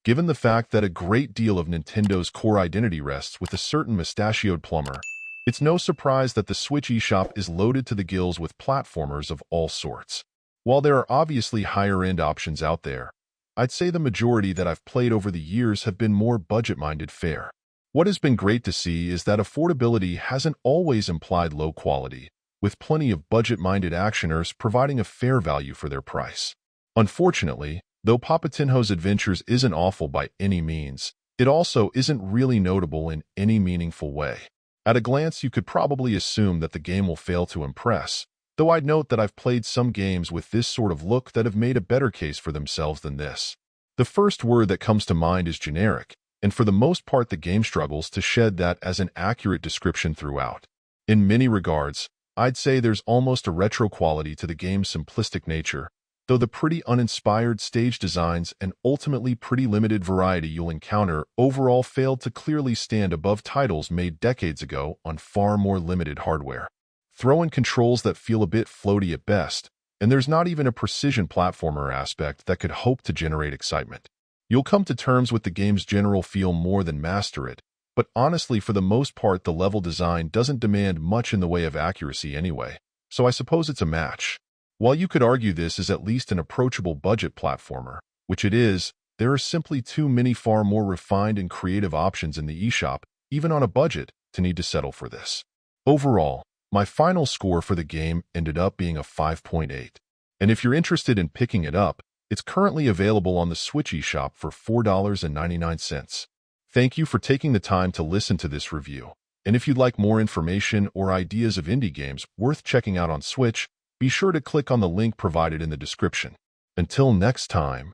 Given the fact that a great deal of Nintendo's core identity rests with a certain mustachioed plumber, it's no surprise that the Switch eShop is loaded to the gills with platformers of all sorts. While there are obviously higher-end options out there, I'd say the majority that I've played over the years have been more budget-minded fare. What has been great to see is that affordability hasn't always implied low quality, with plenty of budget-minded actioners providing a fair value for their price. Unfortunately, though Popotinho's Adventures isn't awful by any means, it also isn't really notable in any meaningful way. At a glance, you could probably assume that the game will fail to impress, though I'd note that I've played some games with this sort of look that have made a better case for themselves than this. The first word that comes to mind is generic, and for the most part the game struggles to shed that as an accurate description throughout. In many regards, I'd say there's almost a retro quality to the game's simplistic nature, though the pretty uninspired stage designs and ultimately pretty limited variety you'll encounter overall failed to clearly stand above titles made decades ago on far more limited hardware. Throw in controls that feel a bit floaty at best, and there's not even a precision platformer aspect that could hope to generate excitement. You'll come to terms with the game's general feel more than master it, but honestly for the most part the level design doesn't demand much in the way of accuracy anyway, so I suppose it's a match. While you could argue this is at least an approachable budget platformer, which it is, there are simply too many far more refined and creative options in the eShop, even on a budget, to need to settle for this. Overall, my final score for the game ended up being a 5.8. And if you're interested in picking it up, it's currently available on the Switch eShop for $4.99. Thank you for taking the time to listen to this review. And if you'd like more information or ideas of indie games worth checking out on Switch, be sure to click on the link provided in the description. Until next time.